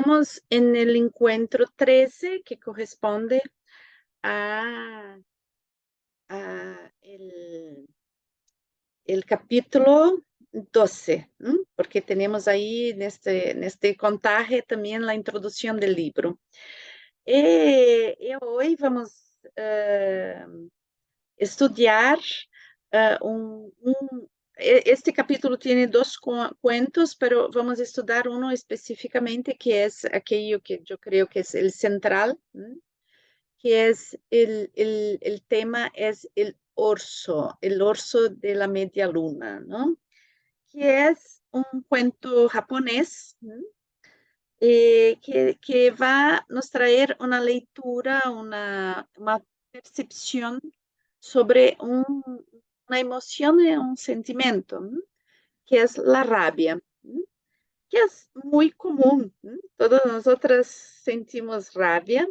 Estamos en el encuentro 13 que corresponde a, el capítulo 12, porque tenemos ahí en este contaje también la introducción del libro. Y hoy vamos a estudiar este capítulo tiene dos cuentos, pero vamos a estudiar uno específicamente que es aquello que yo creo que es el central, que es el tema es el orso de la media luna, ¿no? Que es un cuento japonés, que va a nos traer una lectura, una percepción sobre una emoción y un sentimiento, que es la rabia, que es muy común. Todas nosotras sentimos rabia,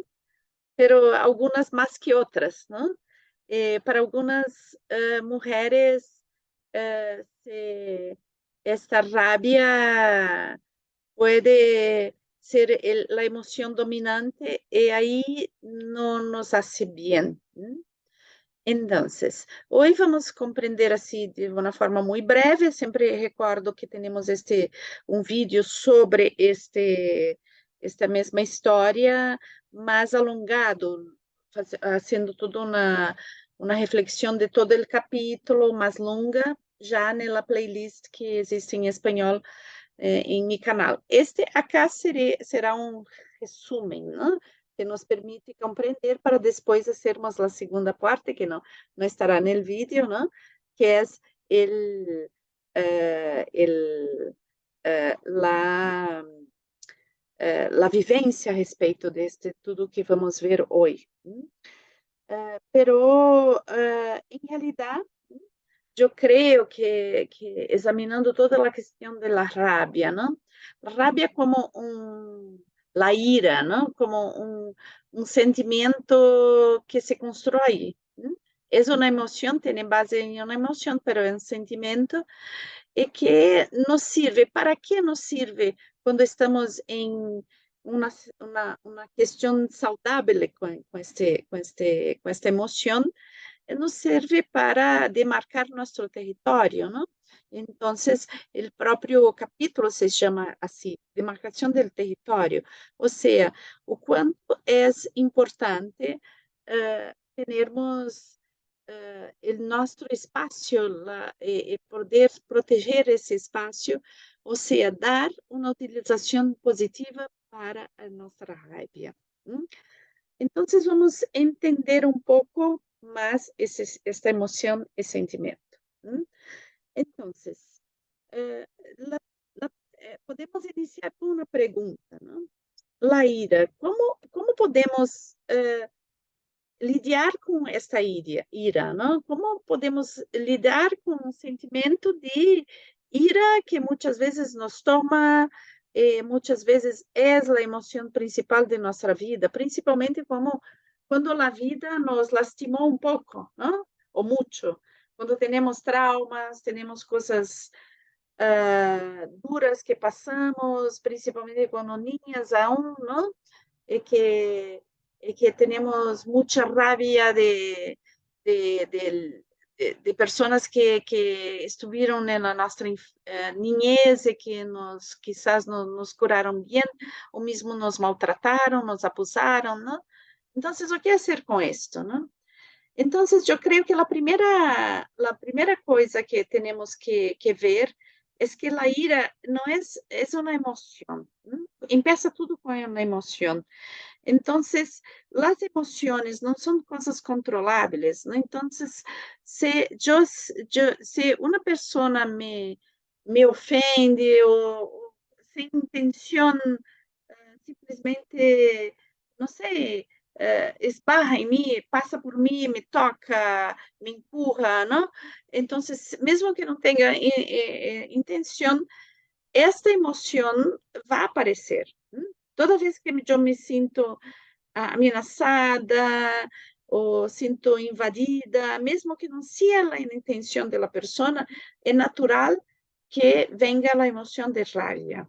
pero algunas más que otras, ¿no? Para algunas mujeres, esta rabia puede ser la emoción dominante y ahí no nos hace bien. Entonces, hoy vamos a comprender así de una forma muy breve. Siempre recuerdo que tenemos un vídeo sobre esta misma historia más alongado, haciendo toda una reflexión de todo el capítulo más longa, ya en la playlist que existe en español en mi canal. Acá será un resumen, ¿no? Que nos permite comprender para después hacermos la segunda parte, que no estará en el vídeo, ¿no? Que es el, eh, el, la vivencia respecto de todo que vamos ver hoy. Pero, en realidad, yo creo que examinando toda la cuestión de la rabia, ¿no? La rabia como la ira, ¿no? Como un sentimiento que se construye. Es una emoción, tiene base en una emoción, pero es un sentimiento y que nos sirve. ¿Para qué nos sirve cuando estamos en una cuestión saludable con esta emoción? Nos sirve para demarcar nuestro territorio, ¿no? Entonces, el propio capítulo se llama así, demarcación del territorio, o sea, o cuánto es importante tenermos el nuestro espacio, poder proteger ese espacio, o sea, dar una utilización positiva para nuestra rabia. Entonces vamos a entender un poco más esta emoción y sentimiento. Entonces, eh, la- podemos iniciar con una pregunta, ¿no? La ira, ¿cómo podemos lidiar con esta ira, ¿no? ¿Cómo podemos lidiar con un sentimiento de ira que muchas veces nos toma, muchas veces es la emoción principal de nuestra vida, principalmente cuando la vida nos lastimó un poco, ¿no? O mucho, cuando tenemos traumas, tenemos cosas duras que pasamos, principalmente cuando niñas aún, ¿no? Y que tenemos mucha rabia de, del- de personas que estuvieron en nuestra niñez y que quizás nos curaron bien, o mismo nos maltrataron, nos abusaron, ¿no? Entonces, ¿qué hacer con esto, no? Entonces, yo creo que la primera cosa que tenemos que ver es que la ira no es una emoción, ¿no? Empieza todo con una emoción. Entonces, las emociones no son cosas controlables, ¿no? Entonces, si una persona me ofende o sin intención, simplesmente, no sé, esbarra en mí, pasa por mí, me toca, me empuja, ¿no? Entonces, mesmo que no tenga intención, esta emoción va a aparecer. Toda vez que yo me siento amenazada ou sinto invadida, mesmo que não seja a intenção da pessoa, é natural que venga a emoção de rabia,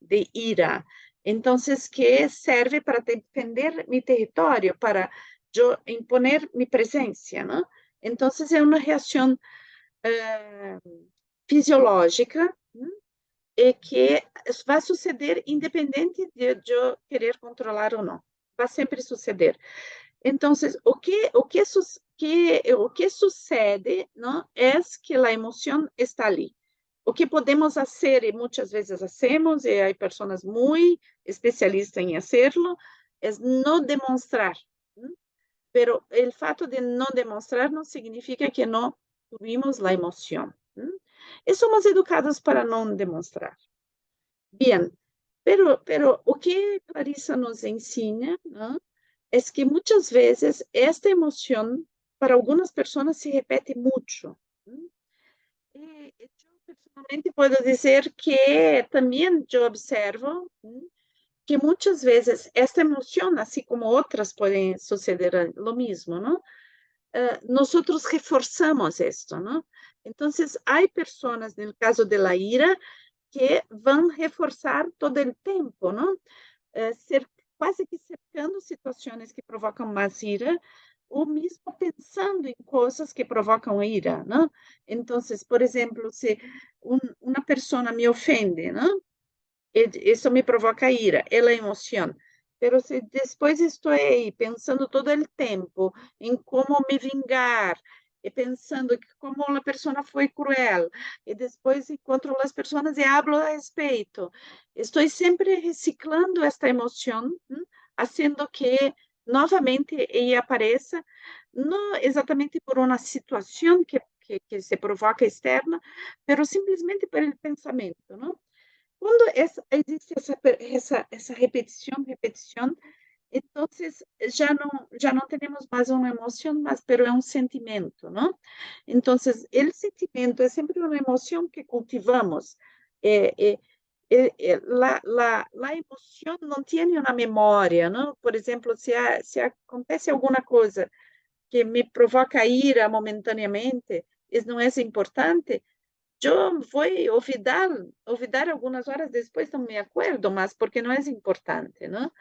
de ira. Entonces, que serve para defender mi territorio, para yo imponer mi presencia, ¿no? Entonces, es una reacción eh, fisiológica, ¿no? Que vai suceder independente de eu querer controlar ou não. Vai sempre suceder. Então, o que sucede, não, é que a emoção está ali. O que podemos fazer, e muitas vezes hacemos, e há pessoas muito especialistas em hacerlo, é não demonstrar. ¿No? Pero el fato de no demostrar no significa que no tuvimos la emoción. ¿No? Y somos educados para no demostrar. Bien, pero o que Clarissa nos ensina, ¿no? Es que muchas veces esta emoción para algunas personas se repete mucho. ¿No? Yo personalmente puedo decir que también yo observo, ¿no? Que muchas veces esta emoción, así como otras pueden suceder lo mismo, ¿no? Nosotros reforzamos esto, ¿no? Entonces, hay personas, en el caso de la ira, que vão reforçar todo o tempo, não? Quase que cercando situações que provocam mais ira, ou mesmo pensando em coisas que provocam ira, não? Então, por exemplo, se uma pessoa me ofende, não? Isso me provoca ira, é a emoção. Pero se depois estou aí pensando todo o tempo em como me vingar, e pensando que como a pessoa foi cruel, e depois encontro as pessoas e hablo a respeito, estou sempre reciclando esta emoção, fazendo que novamente ela apareça, não exatamente por uma situação que se provoca externa, pero simplesmente por el pensamento, não? Quando existe essa repetição, então já não temos mais uma emoção, mas pero é um sentimento, não? Então, o sentimento é sempre uma emoção que cultivamos. É, a emoção não tem uma memória, não? Por exemplo, se acontece alguma coisa que me provoca ira momentaneamente, isso não é importante. Eu vou olvidar algumas horas depois, não me acordo mais, porque não é importante, não?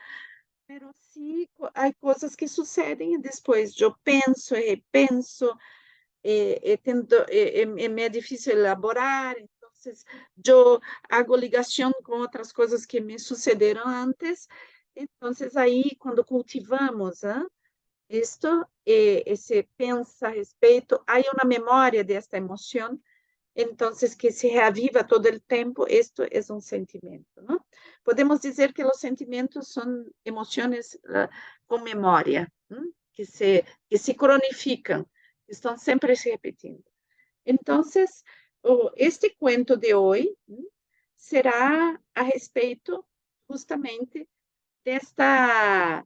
Mas sim, há coisas que sucedem e depois eu penso e repenso, me é difícil elaborar, então eu hago ligação com outras coisas que me sucederam antes, então aí, quando cultivamos isto, esse pensa a respeito, há uma memória desta emoção, entonces que se reaviva todo el tiempo, esto es un sentimiento, ¿no? Podemos decir que los sentimientos son emociones con memoria, ¿no? que se cronifican, que están siempre se repitiendo. Entonces, este cuento de hoy, ¿no? será a respeito justamente desta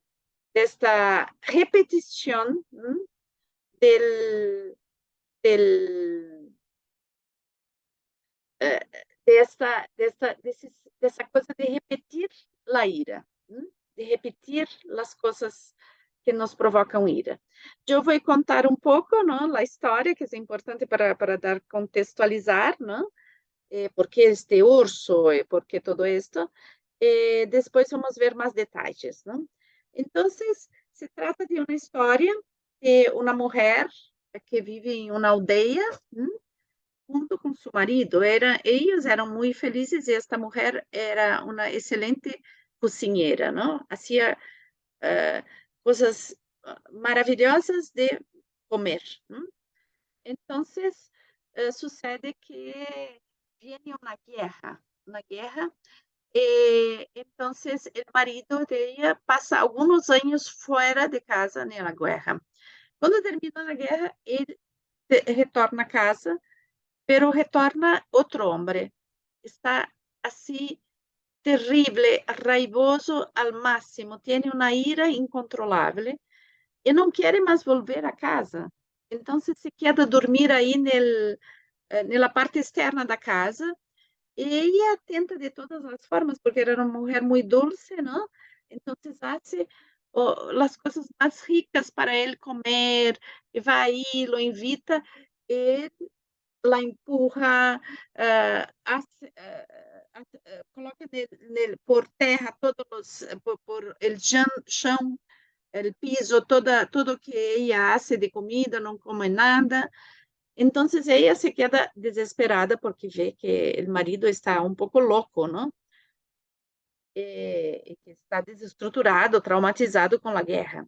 repetición, ¿no? del eh, dessa coisa de repetir a ira, de repetir as coisas que nos provocam ira. Eu vou contar um pouco, não, a história, que é importante para dar contextualizar, não, por que este urso, por que todo isto. Depois vamos ver mais detalhes, não? Então, se trata de uma história de uma mulher que vive em uma aldeia, junto com seu marido. Eles eram muito felizes e esta mulher era uma excelente cozinheira, não? Hacía coisas maravilhosas de comer. Não? Então, sucede que vem uma guerra, e então o marido de ella passa alguns anos fora de casa na guerra. Quando termina a guerra, ele retorna a casa, pero retorna otro hombre. Está así terrible, raivoso al máximo, tiene una ira incontrolable y no quiere más volver a casa. Entonces se queda a dormir ahí en la parte externa da casa y ella tenta de todas las formas, porque era una mujer muy dulce, ¿no? Entonces hace las cosas más ricas para él comer, y va ahí, lo invita, y la empurra, coloca por terra todos por el chão, el piso, todo que ella hace de comida, não come nada. Entonces ella se queda desesperada porque ve que el marido está un poco loco, ¿no? Que está desestruturado, traumatizado con la guerra.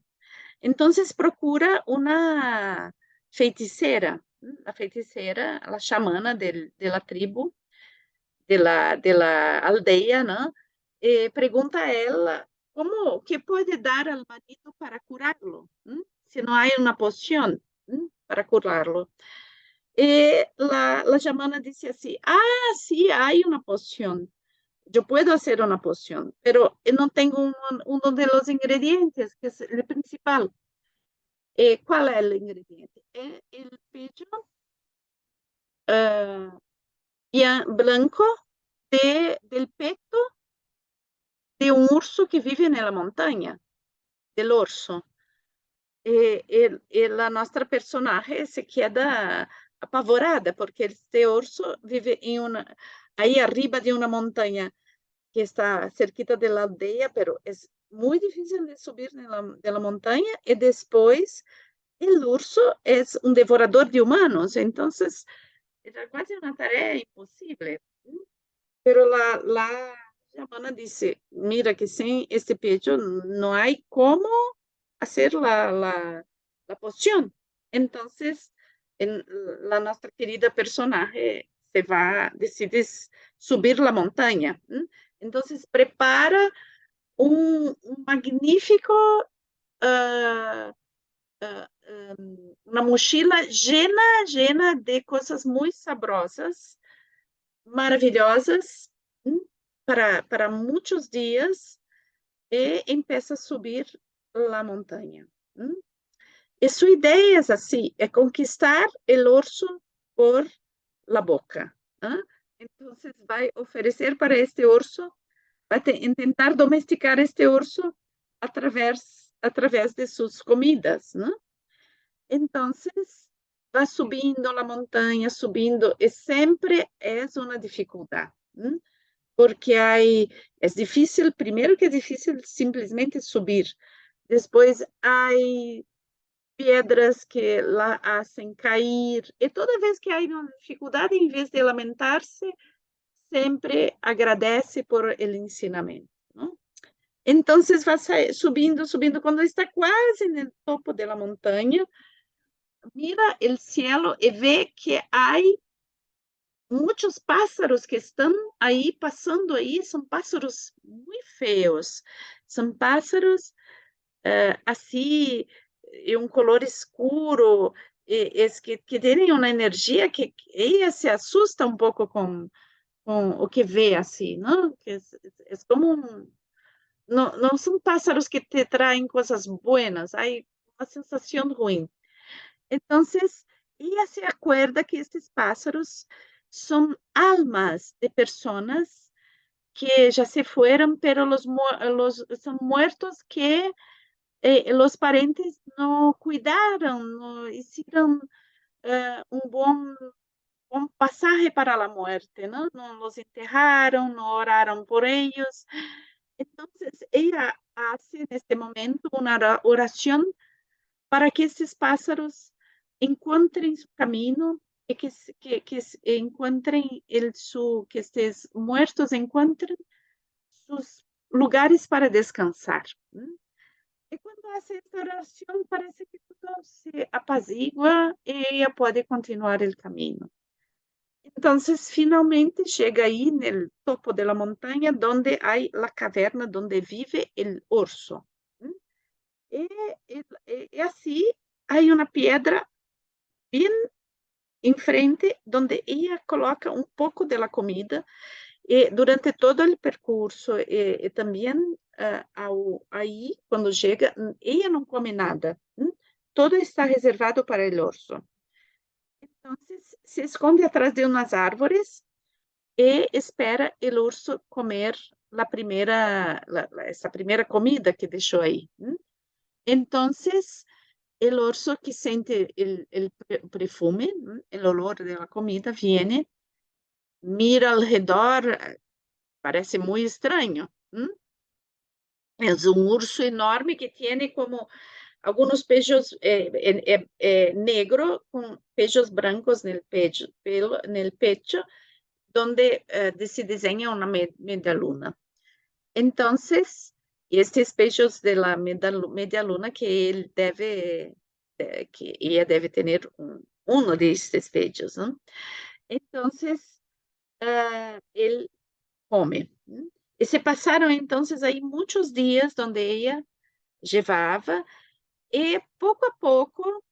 Entonces procura una feiticeira, la feiticeira, la chamana de la tribu, de la aldea, ¿no? Pergunta a ela como que pode dar ao marido para curá-lo, se não há uma poção para curá-lo. E la chamana disse assim: ah, sí, hay una poción. Yo puedo hacer una poción, pero no tengo uno de los ingredientes, que es el principal. ¿Cuál es el ingrediente? El pecho blanco del pecho de un urso que vive en la montaña, del orso. La nuestra personaje se queda apavorada porque este orso vive ahí arriba de una montaña que está cerquita de la aldea, pero es muy difícil de subir de la montaña y después el urso es un devorador de humanos, entonces era casi una tarea imposible. Pero la chamana dice, mira que sin este pecho no hay cómo hacer la poción. Entonces, la nuestra querida personaje decide subir la montaña. Entonces, prepara un magnífico, una mochila llena de cosas muy sabrosas, maravillosas, para muchos días, y empieza a subir la montaña. Y su idea es así, es conquistar el orso por la boca. Entonces va a ofrecer para este orso, va a intentar domesticar este orso a través de sus comidas, ¿no? Entonces va subindo la montaña, subindo, y siempre es una dificultad, porque es difícil, primero que es difícil simplesmente subir, después hay piedras que la hacen caer, y toda vez que hay una dificultad, en vez de lamentarse, siempre agradece por el ensinamiento, ¿no? Entonces va subindo, subindo, cuando está casi en el topo de la montaña, mira el cielo y ve que hay muchos pájaros que están ahí pasando ahí, son pájaros muy feos, son pájaros así, de un color escuro, es que tienen una energía que ella se asusta un poco con o que ve así, ¿no? Que es como no son pájaros que te traen cosas buenas, hay una sensación ruin. Entonces, ella se acuerda que estos pájaros son almas de personas que ya se fueron, pero son muertos que los parentes no cuidaron, no hicieron un buen pasaje para la muerte, ¿no? No los enterraron, no oraron por ellos. Entonces, ella hace en este momento una oración para que esses pájaros encontrem su camino y que encuentren que estos muertos encuentren sus lugares para descansar. Y cuando hace esta oración parece que todo se apazigua y ella puede continuar el camino. Entonces, finalmente llega ahí en el topo de la montaña donde hay la caverna donde vive el orso. Y así hay una piedra bien enfrente donde ella coloca un poco de la comida y durante todo el percurso y también ahí cuando llega, ella no come nada. Todo está reservado para el orso. Entonces se esconde atrás de unas árboles y espera el urso comer esa primera comida que dejó ahí. Entonces, el orso que siente el perfume, el olor de la comida, viene, mira alrededor, parece muy extraño. Es un urso enorme que tiene como algunos pechos negro con pechos blancos en el pecho, en el pecho donde se diseña una media luna. Entonces, estes pechos de la media luna que él debe, que ella debe tener uno de estos pechos, ¿no? Entonces, él come. ¿No? Y se pasaron entonces ahí muchos días donde ella llevaba e pouco a pouco,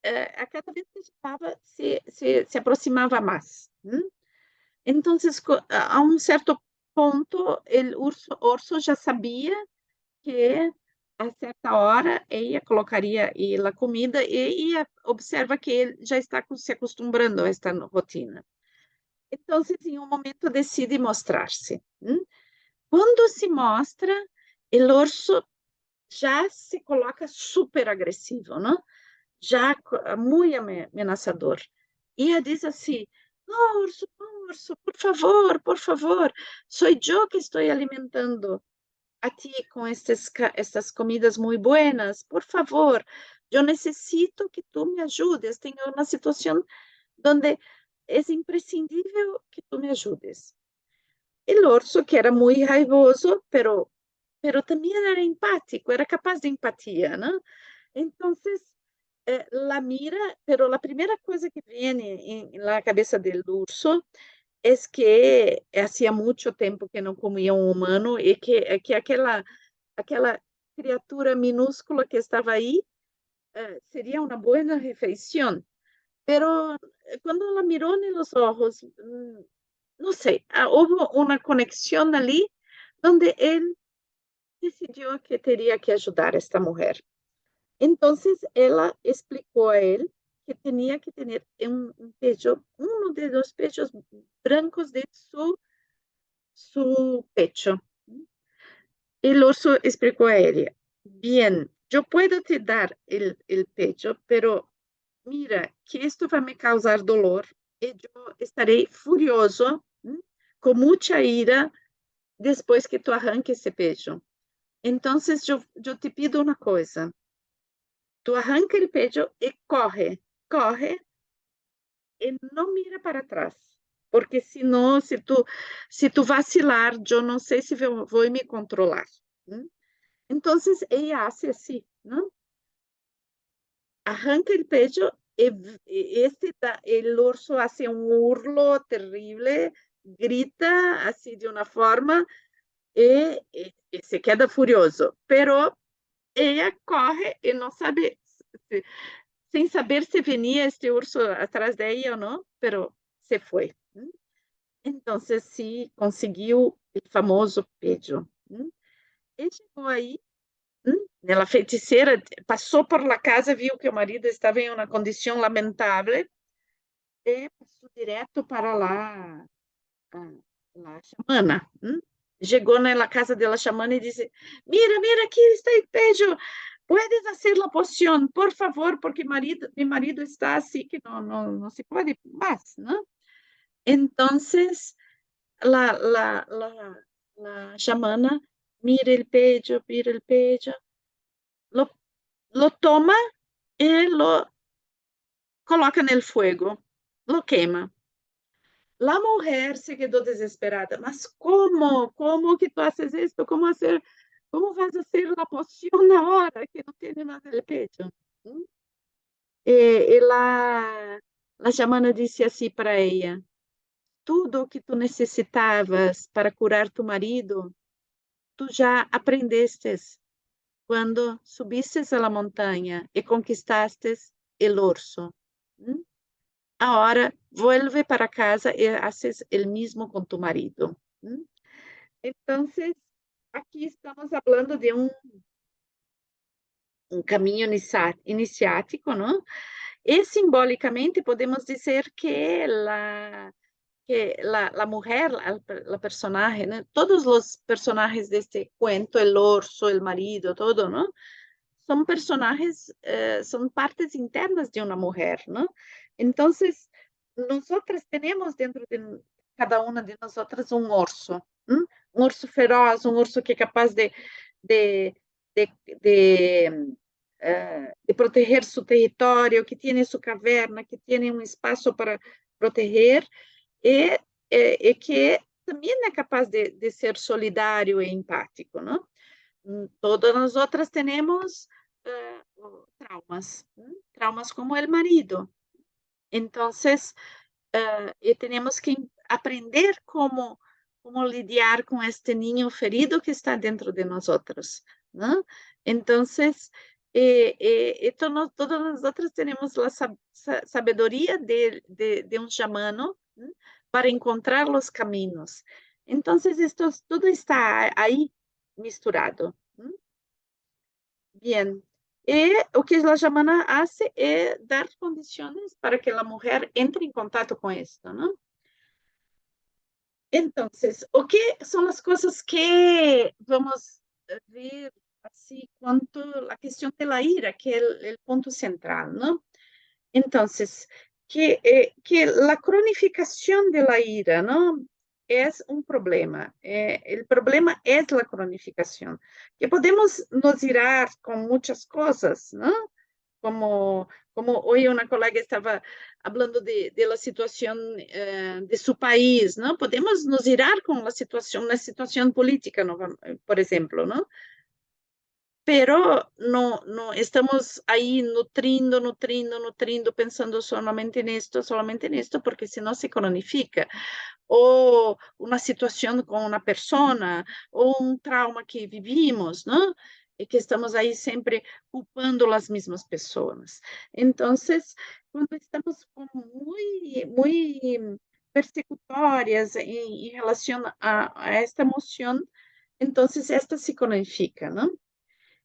a cada vez que llevaba, se aproximava mais. Então, a um certo ponto, o urso já sabia que a certa hora ella colocaria a comida e ella observa que ele já está se acostumbrando a esta rotina. Então, em um momento decide mostrar-se. Quando se mostra, o urso já se coloca super agressivo, não? Já muito ameaçador. E ela diz assim: "No, urso, no, urso, por favor, sou eu que estou alimentando a ti com estas comidas muito buenas, por favor, eu necessito que tu me ajudes, tenho uma situação onde é imprescindível que tu me ajudes." El urso, que era muy raivoso, pero también era empático, era capaz de empatía, ¿no? Entonces, la mira, pero la primera cosa que viene en la cabeza del urso es que hacía mucho tiempo que no comía un humano y que aquella criatura minúscula que estaba ahí sería una buena refeición. Pero cuando la miró en los ojos, no sé, hubo una conexión allí donde él decidió que tenía que ayudar a esta mujer. Entonces ella explicó a él que tenía que tener un pecho, uno de los pechos blancos de su pecho. El oso explicó a ella: bien, yo puedo te dar el pecho, pero mira, que esto va a me causar dolor y yo estaré furioso, con mucha ira, después que tú arranques ese pecho. Entonces yo te pido una cosa: tú arranca el pecho y corre y no mira para atrás. Porque si no, si tú vacilar, yo no sé si voy a me controlar. Entonces ella hace así, ¿no? Arranca el pecho y el urso hace un hurlo terrible, grita así de una forma y se queda furioso. Pero ella corre y no sabe, si- sin saber si venía este urso atrás de ella o no, pero se fue. Entonces sí consiguió el famoso pecho. Y llegó ahí. Ela feiticeira passou por la casa, viu que o marido estava em uma condição lamentável e passou direto para lá a xamana. Chegou na casa da xamana e disse: Mira, mira, aqui está o pejo. Puedes fazer a poção, por favor, porque meu marido está assim que não se pode mais, não?" Então, a xamana mira o pejo, lo, lo toma y lo coloca en el fuego, lo quema. La mujer se quedó desesperada. Mas ¿cómo? ¿Cómo que tú haces esto? ¿Cómo vas a hacer la poción ahora que no tiene más el pecho? ¿Mm? Y la chamana disse assim para ella: tudo o que tu necessitabas para curar tu marido, tu já aprendestes quando subistes a la montaña e conquistastes el urso. ¿Mm? Ahora vuelve para casa y haces el mismo con tu marido. Entonces, aquí estamos hablando de un camino iniciático, ¿no? Y simbólicamente podemos decir que la mujer, la personaje, ¿no? Todos los personajes de este cuento, el orso, el marido, todo, ¿no? Son personajes, son partes internas de una mujer, ¿no? Entonces, nosotras tenemos dentro de cada una de nosotras un orso, um urso feroz, um urso que é capaz de, de, de, de proteger seu território, que tem sua caverna, que tem um espaço para proteger, e, e que também é capaz de ser solidário e empático, não? Todas nós outras temos traumas, traumas como o marido. Então, e temos que aprender como lidiar com este niño ferido que está dentro de nós outros, ¿no? Então, todas nós outras temos a sabedoria de um xamano, ¿no? Para encontrar os caminhos. Então, tudo está aí misturado. ¿No? Bien. E o que a xamana hace é dar condições para que a mulher entre em contato com isto, não? Então, o que são as coisas que vamos ver assim quanto a questão da ira, que é o ponto central, não? Então, que a cronificação da ira, não? É um problema. O problema é a cronificação. Que podemos nos irar com muitas coisas, não? Como hoje uma colega estava falando de la situação de seu país, não? Podemos nos irar com a situação, na situação política, não? Por exemplo, não? Pero no estamos aí nutrindo, pensando solamente nisto, porque senão se cronifica. Ou uma situação com uma pessoa, ou um trauma que vivimos, não? E que estamos aí sempre culpando as mesmas pessoas. Então, quando estamos muito persecutórias em relação a esta emoção, então esta se cronifica, não?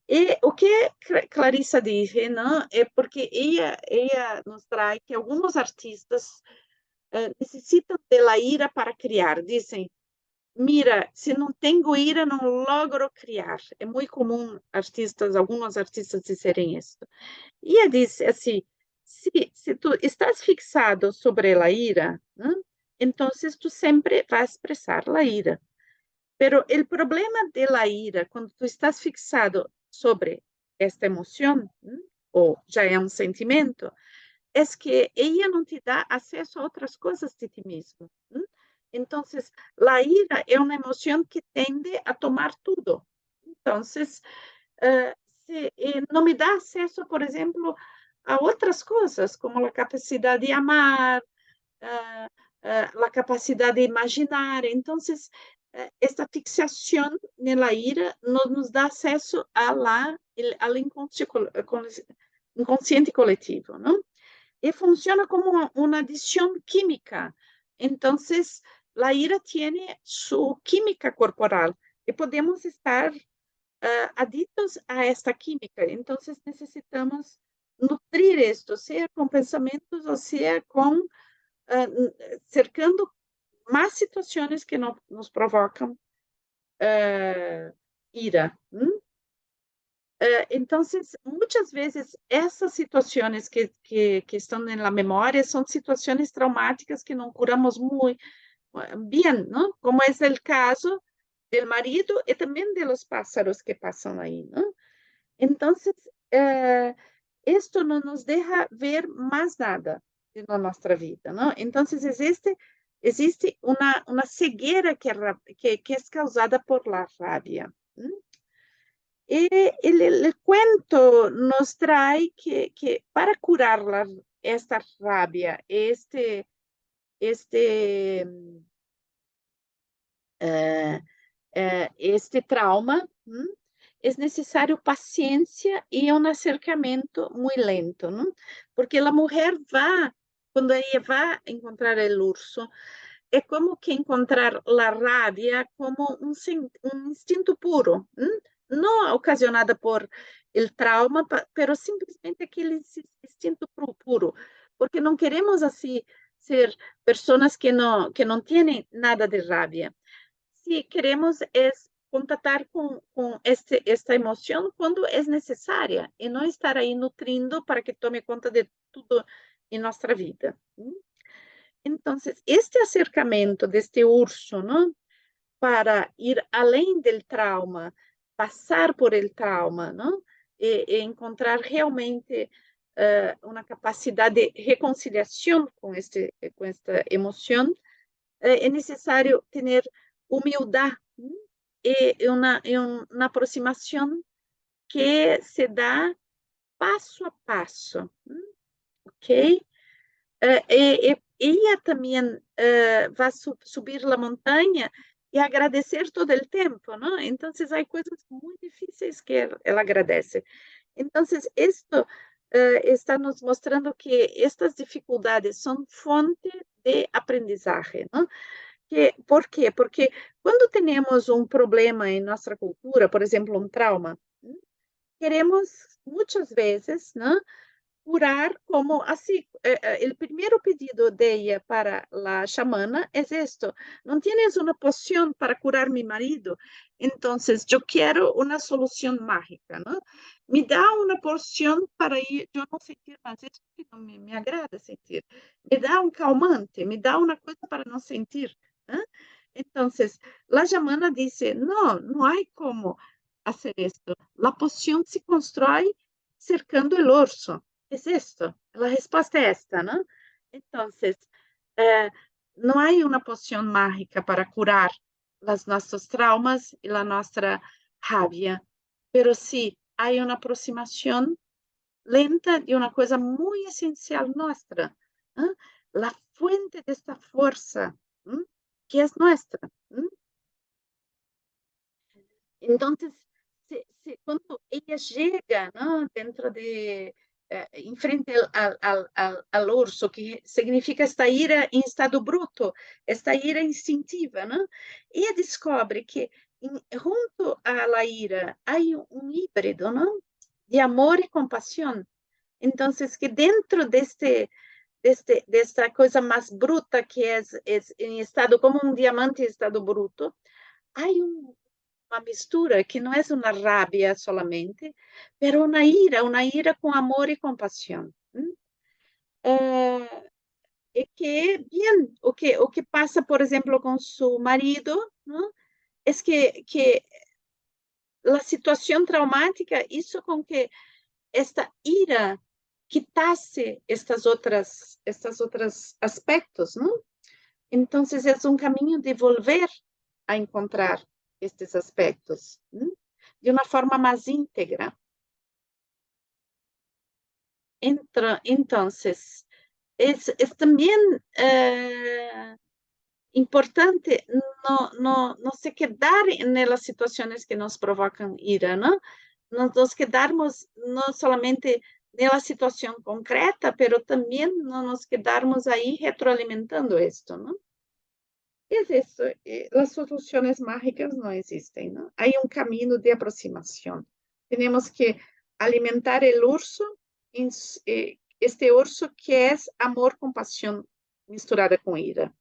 E o que Clarissa diz, não, é porque ela nos traz que alguns artistas necessitam da ira para criar. Dizem, mira, se não tenho ira, não logro criar. É muito comum alguns artistas dizerem isso. E ela diz assim, se tu estás fixado sobre a ira, não, então tu sempre vas expressar a ira. Pero el problema de la ira, cuando tú estás fixado sobre esta emoción, o ya es un sentimiento, es que ella no te da acceso a otras cosas de ti mismo. Entonces, la ira es una emoción que tiende a tomar todo. Entonces, eh, no me da acceso, por ejemplo, a otras cosas, como la capacidad de amar, uh, la capacidad de imaginar. Entonces, esta fixación en la ira no nos da acceso al inconsciente colectivo, ¿no? Y funciona como una adición química. Entonces, la ira tiene su química corporal y podemos estar adictos a esta química. Entonces, necesitamos nutrir esto, sea con pensamientos o sea con cercando más situaciones que nos provocan ira. Entonces, muchas veces essas situações que estão na memória são situações traumáticas que não curamos muito bem, não? Como é o caso do marido e também de los pássaros que passam aí, não? Então, isto não nos deixa ver mais nada na nossa vida, não? Então, existe uma cegueira que é causada por la rabia. E el cuento nos trae que para curar esta rabia, este, este trauma, é necessário paciência e um acercamento muito lento, não? Porque a mulher quando ela vai encontrar o urso, é como que encontrar a rabia como um instinto puro, não ocasionada por el trauma, pero simplesmente aquele instinto puro, porque não queremos assim ser pessoas que não têm nada de rabia. Si queremos es contactar con esta emoción cuando es necesaria y no estar ahí nutriendo para que tome conta de todo en nuestra vida. Entonces, este acercamiento de este urso, ¿no? para ir além do trauma, passar por el trauma, não? E encontrar realmente uma capacidade de reconciliação com esta emoção, é necessário ter humildade e uma aproximação que se dá passo a passo, ok? Ella também vai subir a montanha e agradecer todo o tempo, não? Então, há coisas muito difíceis que ela agradece. Então, isto está nos mostrando que estas dificuldades são fonte de aprendizagem, não? Por quê? Porque quando temos um problema em nossa cultura, por exemplo, um trauma, queremos muitas vezes, não? Curar como assim, o primeiro pedido de ella para a chamana é isto: não tienes uma poção para curar mi marido, então eu quero uma solução mágica, não? Me dá uma poção para eu não sentir mais isso que não me agrada sentir. Me dá um calmante, me dá uma coisa para não sentir. Né? Então, a chamana disse: não, não há como fazer isto. A poção se constrói cercando o urso. Es esto, la respuesta es esta, ¿no? Entonces, no hay una poción mágica para curar nuestros traumas y la nuestra rabia, pero sí hay una aproximación lenta de una cosa muy esencial nuestra, ¿eh? La fuente de esta fuerza, ¿eh? Que es nuestra. ¿Eh? Entonces, cuando ella llega, ¿no? Dentro de, en frente al urso, que significa esta ira em estado bruto, esta ira instintiva, ¿no? Ella descobre que junto a la ira hay un híbrido, ¿no? De amor y compasión. Entonces, que dentro de esta coisa mais bruta que é em estado como um diamante em estado bruto, há uma mistura que não é uma rabia solamente, mas uma ira com amor e compaixão. E que, bem, o que passa, por exemplo, com seu marido, não? É que a situação traumática isso com que esta ira quitasse estas outras aspectos, não? Então, é um caminho de volver a encontrar estes aspectos, de uma forma mais íntegra. Então, é também importante não se quedar nas situações que nos provocam ira, não? Nos quedarmos não solamente na situação concreta, mas também não nos quedarmos aí retroalimentando isto, não? Es eso, las soluciones mágicas no existen, ¿no? Hay un camino de aproximación. Tenemos que alimentar el urso, este urso que es amor, compasión misturada con ira.